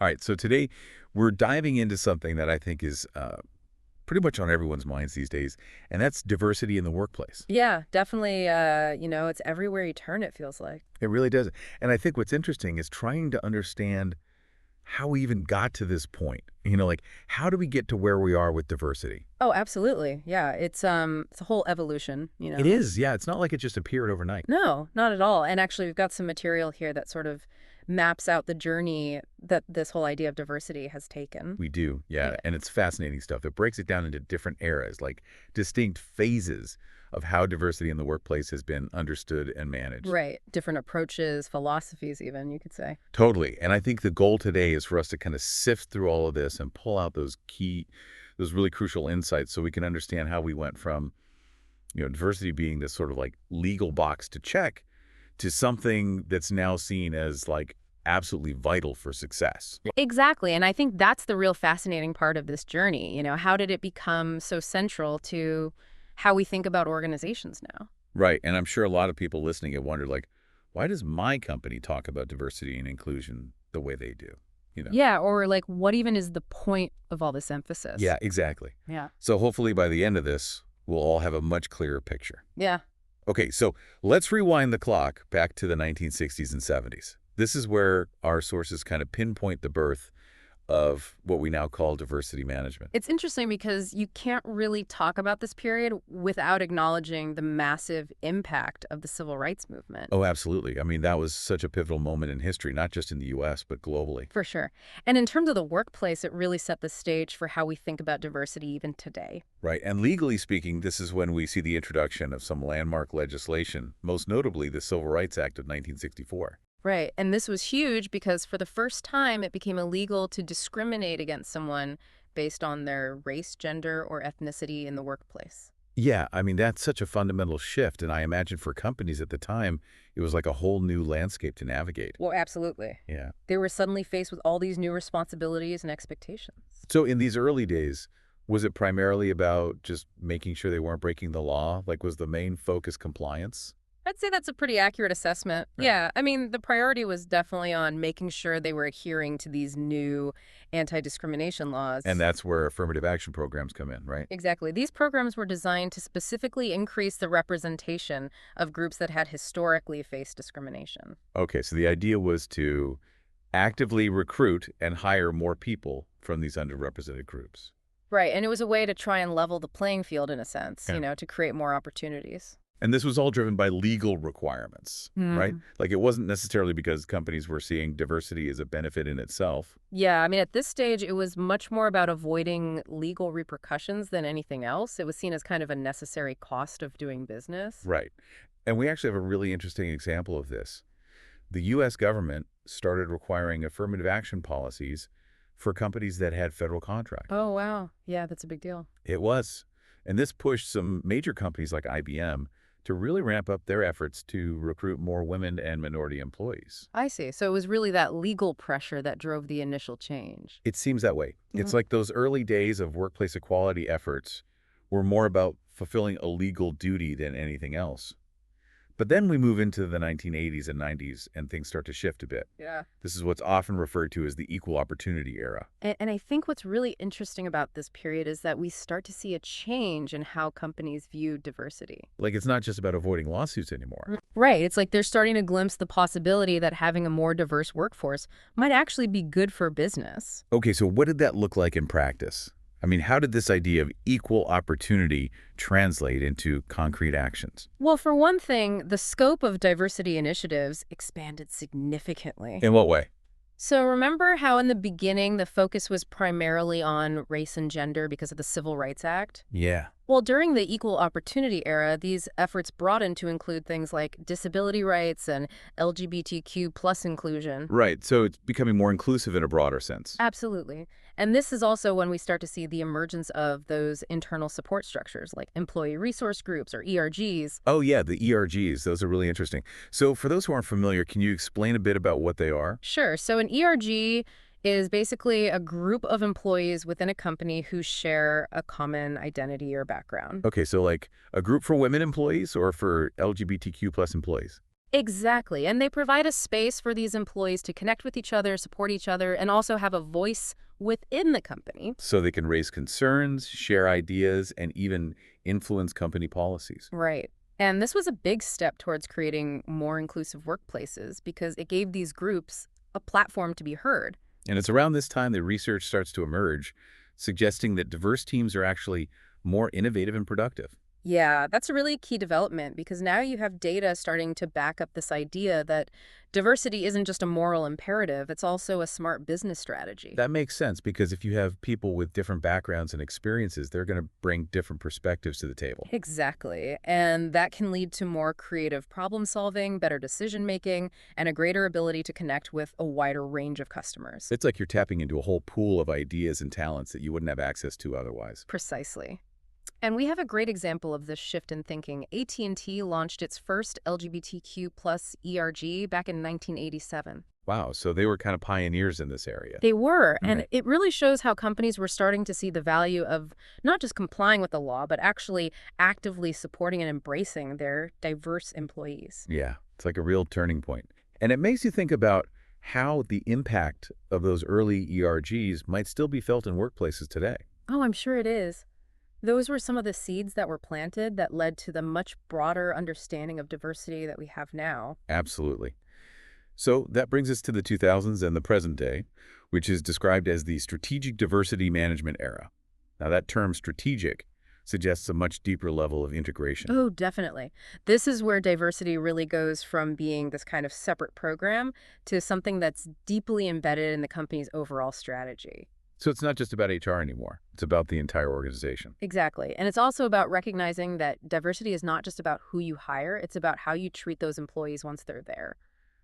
All right, so today we're diving into something that I think is pretty much on everyone's minds these days, and that's diversity in the workplace. Yeah, definitely, it's everywhere you turn, it feels like. It really does. And I think what's interesting is trying to understand how we even got to this point. Like how do we get to where we are with diversity? Oh, absolutely. Yeah, it's a whole evolution, you It know. is, yeah. It's not like it just appeared overnight. No, not at all. And actually, we've got some material here that sort of maps out the journey that this whole idea of diversity has taken. We do, yeah. Yeah. And it's fascinating stuff. It breaks it down into different eras, like distinct phases of how diversity in the workplace has been understood and managed. Right. Different approaches, philosophies even, you could say. Totally. And I think the goal today is for us to kind of sift through all of this and pull out those really crucial insights so we can understand how we went from, diversity being this sort of like legal box to check to something that's now seen as like absolutely vital for success. Exactly. And I think that's the real fascinating part of this journey. How did it become so central to how we think about organizations now? Right. And I'm sure a lot of people listening have wondered, like, why does my company talk about diversity and inclusion the way they do? Yeah, or like what even is the point of all this emphasis? Yeah, exactly. Yeah. So hopefully by the end of this, we'll all have a much clearer picture. Yeah. Okay, so let's rewind the clock back to the 1960s and 70s. This is where our sources kind of pinpoint the birth of what we now call diversity management. It's interesting because you can't really talk about this period without acknowledging the massive impact of the civil rights movement. Oh, absolutely. I mean, that was such a pivotal moment in history, not just in the U.S., but globally. For sure. And in terms of the workplace, it really set the stage for how we think about diversity even today. Right. And legally speaking, this is when we see the introduction of some landmark legislation, most notably the Civil Rights Act of 1964. Right. And this was huge because for the first time, it became illegal to discriminate against someone based on their race, gender, or ethnicity in the workplace. Yeah, I mean, that's such a fundamental shift. And I imagine for companies at the time, it was like a whole new landscape to navigate. Well, absolutely. Yeah. They were suddenly faced with all these new responsibilities and expectations. So in these early days, was it primarily about just making sure they weren't breaking the law? Like, was the main focus compliance? I'd say that's a pretty accurate assessment. Right. Yeah, I mean, the priority was definitely on making sure they were adhering to these new anti-discrimination laws. And that's where affirmative action programs come in, right? Exactly. These programs were designed to specifically increase the representation of groups that had historically faced discrimination. Okay, so the idea was to actively recruit and hire more people from these underrepresented groups. Right, and it was a way to try and level the playing field in a sense, Yeah. to create more opportunities. And this was all driven by legal requirements, right? Mm. Like it wasn't necessarily because companies were seeing diversity as a benefit in itself. Yeah, I mean, at this stage, it was much more about avoiding legal repercussions than anything else. It was seen as kind of a necessary cost of doing business. Right. And we actually have a really interesting example of this. The U.S. government started requiring affirmative action policies for companies that had federal contracts. Oh, wow. Yeah, that's a big deal. It was. And this pushed some major companies like IBM to really ramp up their efforts to recruit more women and minority employees. I see. So it was really that legal pressure that drove the initial change. It seems that way. It's Mhm. like those early days of workplace equality efforts were more about fulfilling a legal duty than anything else. But then we move into the 1980s and 90s and things start to shift a bit. Yeah. This is what's often referred to as the equal opportunity era. And I think what's really interesting about this period is that we start to see a change in how companies view diversity. Like it's not just about avoiding lawsuits anymore. Right. It's like they're starting to glimpse the possibility that having a more diverse workforce might actually be good for business. Okay, so what did that look like in practice? I mean, how did this idea of equal opportunity translate into concrete actions? Well, for one thing, the scope of diversity initiatives expanded significantly. In what way? So remember how in the beginning the focus was primarily on race and gender because of the Civil Rights Act? Yeah. Well, during the equal opportunity era, these efforts broadened to include things like disability rights and LGBTQ plus inclusion. Right, so it's becoming more inclusive in a broader sense. Absolutely. And this is also when we start to see the emergence of those internal support structures like employee resource groups or ERGs. Oh, yeah, the ERGs. Those are really interesting. So for those who aren't familiar, can you explain a bit about what they are? Sure. So an ERG is basically a group of employees within a company who share a common identity or background. Okay, so like a group for women employees or for LGBTQ plus employees? Exactly. And they provide a space for these employees to connect with each other, support each other, and also have a voice within the company. So they can raise concerns, share ideas, and even influence company policies. Right. And this was a big step towards creating more inclusive workplaces because it gave these groups a platform to be heard. And it's around this time that research starts to emerge, suggesting that diverse teams are actually more innovative and productive. Yeah, that's a really key development because now you have data starting to back up this idea that diversity isn't just a moral imperative, it's also a smart business strategy. That makes sense because if you have people with different backgrounds and experiences, they're going to bring different perspectives to the table. Exactly. And that can lead to more creative problem solving, better decision making, and a greater ability to connect with a wider range of customers. It's like you're tapping into a whole pool of ideas and talents that you wouldn't have access to otherwise. Precisely. And we have a great example of this shift in thinking. AT&T launched its first LGBTQ plus ERG back in 1987. Wow, so they were kind of pioneers in this area. They were, All and right. it really shows how companies were starting to see the value of not just complying with the law, but actually actively supporting and embracing their diverse employees. Yeah, it's like a real turning point. And it makes you think about how the impact of those early ERGs might still be felt in workplaces today. Oh, I'm sure it is. Those were some of the seeds that were planted that led to the much broader understanding of diversity that we have now. Absolutely. So that brings us to the 2000s and the present day, which is described as the strategic diversity management era. Now, that term strategic suggests a much deeper level of integration. Oh, definitely. This is where diversity really goes from being this kind of separate program to something that's deeply embedded in the company's overall strategy. So it's not just about HR anymore. It's about the entire organization. Exactly. And it's also about recognizing that diversity is not just about who you hire, it's about how you treat those employees once they're there.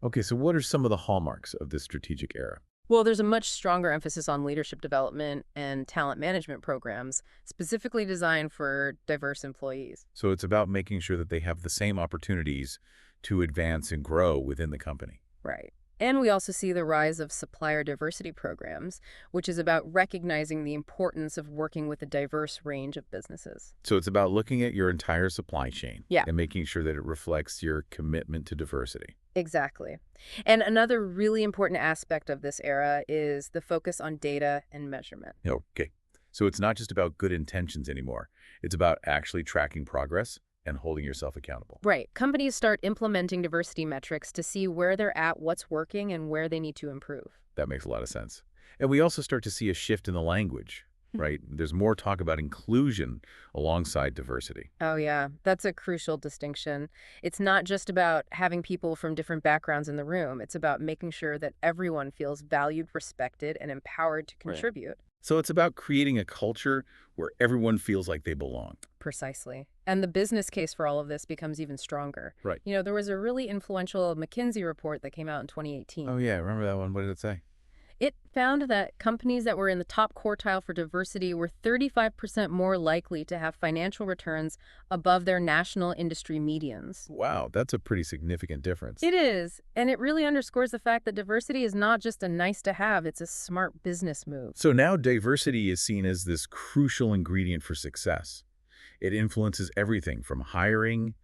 Okay, so what are some of the hallmarks of this strategic era? Well, there's a much stronger emphasis on leadership development and talent management programs specifically designed for diverse employees. So it's about making sure that they have the same opportunities to advance and grow within the company. Right. And we also see the rise of supplier diversity programs, which is about recognizing the importance of working with a diverse range of businesses. So it's about looking at your entire supply chain Yeah, and making sure that it reflects your commitment to diversity. exactly. And another really important aspect of this era is the focus on data and measurement. Okay. So it's not just about good intentions anymore. It's about actually tracking progress and holding yourself accountable. Right. Companies start implementing diversity metrics to see where they're at, what's working, and where they need to improve. That makes a lot of sense. And we also start to see a shift in the language, right? There's more talk about inclusion alongside diversity. Oh, yeah. That's a crucial distinction. It's not just about having people from different backgrounds in the room. It's about making sure that everyone feels valued, respected, and empowered to Right. contribute. So it's about creating a culture where everyone feels like they belong. Precisely. And the business case for all of this becomes even stronger. Right. There was a really influential McKinsey report that came out in 2018. Oh, yeah. Remember that one? What did it say? It found that companies that were in the top quartile for diversity were 35% more likely to have financial returns above their national industry medians. Wow, that's a pretty significant difference. It is, and it really underscores the fact that diversity is not just a nice to have, it's a smart business move. So now diversity is seen as this crucial ingredient for success. It influences everything from hiring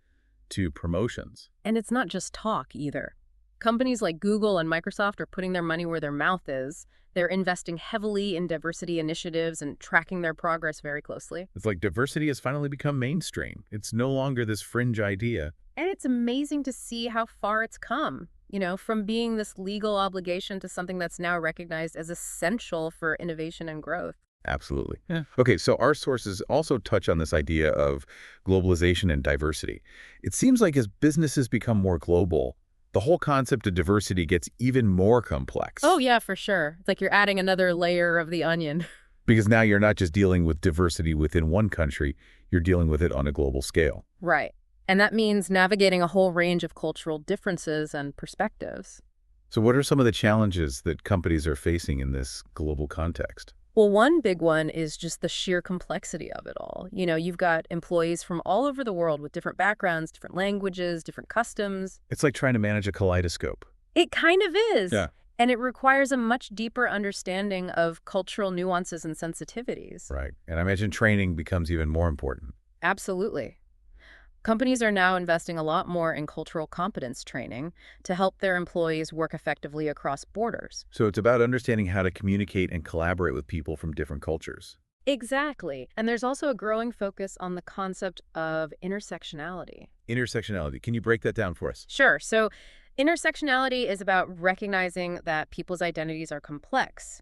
to promotions. And it's not just talk either. Companies like Google and Microsoft are putting their money where their mouth is. They're investing heavily in diversity initiatives and tracking their progress very closely. It's like diversity has finally become mainstream. It's no longer this fringe idea. And it's amazing to see how far it's come, from being this legal obligation to something that's now recognized as essential for innovation and growth. Absolutely. Yeah. Okay, so our sources also touch on this idea of globalization and diversity. It seems like as businesses become more global, the whole concept of diversity gets even more complex. Oh, yeah, for sure. It's like you're adding another layer of the onion. Because now you're not just dealing with diversity within one country, you're dealing with it on a global scale. Right. And that means navigating a whole range of cultural differences and perspectives. So what are some of the challenges that companies are facing in this global context? Well, one big one is just the sheer complexity of it all. You've got employees from all over the world with different backgrounds, different languages, different customs. It's like trying to manage a kaleidoscope. It kind of is. Yeah. And it requires a much deeper understanding of cultural nuances and sensitivities. Right. And I imagine training becomes even more important. Absolutely. Companies are now investing a lot more in cultural competence training to help their employees work effectively across borders. So it's about understanding how to communicate and collaborate with people from different cultures. Exactly. And there's also a growing focus on the concept of intersectionality. Intersectionality. Can you break that down for us? Sure. So, intersectionality is about recognizing that people's identities are complex.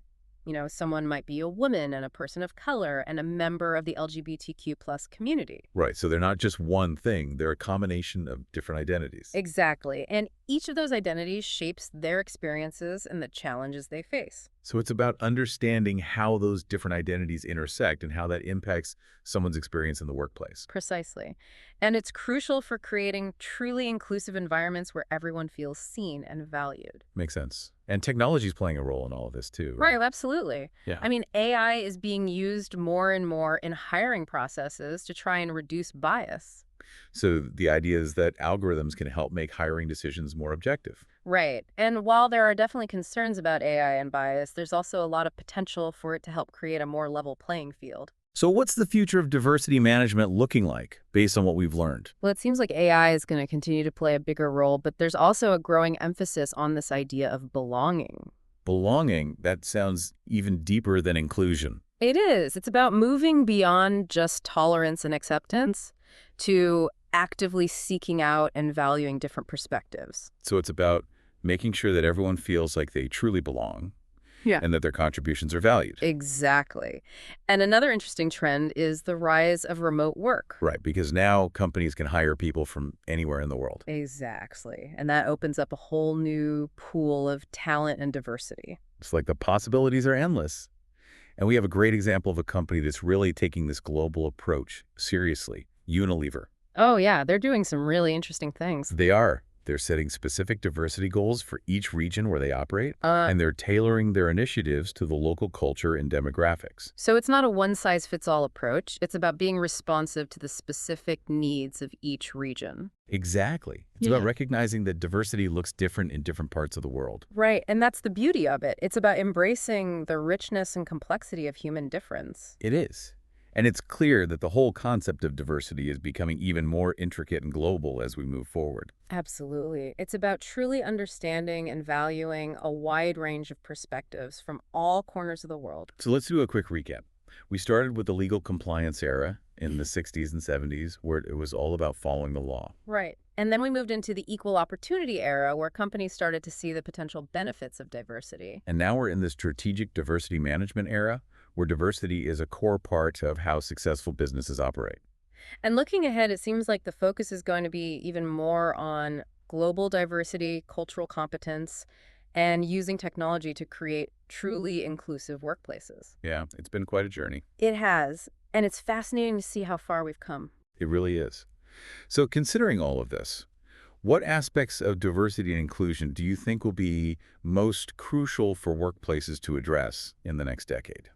Someone might be a woman and a person of color and a member of the LGBTQ plus community. Right. So they're not just one thing. They're a combination of different identities. Exactly. And each of those identities shapes their experiences and the challenges they face. So it's about understanding how those different identities intersect and how that impacts someone's experience in the workplace. Precisely. And it's crucial for creating truly inclusive environments where everyone feels seen and valued. Makes sense. And technology is playing a role in all of this too, right? Right, absolutely. Yeah. I mean, AI is being used more and more in hiring processes to try and reduce bias. So the idea is that algorithms can help make hiring decisions more objective. Right. And while there are definitely concerns about AI and bias, there's also a lot of potential for it to help create a more level playing field. So what's the future of diversity management looking like based on what we've learned? Well, it seems like AI is going to continue to play a bigger role, but there's also a growing emphasis on this idea of belonging. Belonging, that sounds even deeper than inclusion. It is. It's about moving beyond just tolerance and acceptance to actively seeking out and valuing different perspectives. So it's about making sure that everyone feels like they truly belong Yeah. and that their contributions are valued. Exactly. And another interesting trend is the rise of remote work. Right, because now companies can hire people from anywhere in the world. Exactly. And that opens up a whole new pool of talent and diversity. It's like the possibilities are endless. And we have a great example of a company that's really taking this global approach seriously, Unilever. Oh, yeah, they're doing some really interesting things. They are. They're setting specific diversity goals for each region where they operate, Uh, and they're tailoring their initiatives to the local culture and demographics. so it's not a one-size-fits-all approach. It's about being responsive to the specific needs of each region. Exactly. It's Yeah. about recognizing that diversity looks different in different parts of the world. Right, and that's the beauty of it. It's about embracing the richness and complexity of human difference. It is. And it's clear that the whole concept of diversity is becoming even more intricate and global as we move forward. Absolutely. It's about truly understanding and valuing a wide range of perspectives from all corners of the world. So let's do a quick recap. We started with the legal compliance era in the 60s and 70s, where it was all about following the law. Right. And then we moved into the equal opportunity era where companies started to see the potential benefits of diversity. And now we're in the strategic diversity management era, where diversity is a core part of how successful businesses operate. And looking ahead, it seems like the focus is going to be even more on global diversity, cultural competence, and using technology to create truly inclusive workplaces. Yeah, it's been quite a journey. It has, and it's fascinating to see how far we've come. It really is. So considering all of this, what aspects of diversity and inclusion do you think will be most crucial for workplaces to address in the next decade?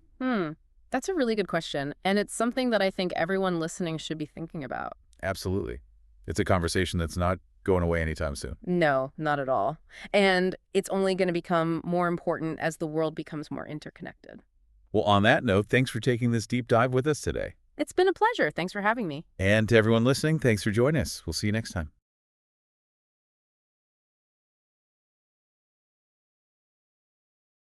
That's a really good question, and it's something that I think everyone listening should be thinking about. Absolutely. It's a conversation that's not going away anytime soon. No, not at all. And it's only going to become more important as the world becomes more interconnected. Well, on that note, thanks for taking this deep dive with us today. It's been a pleasure. Thanks for having me. And to everyone listening, thanks for joining us. We'll see you next time.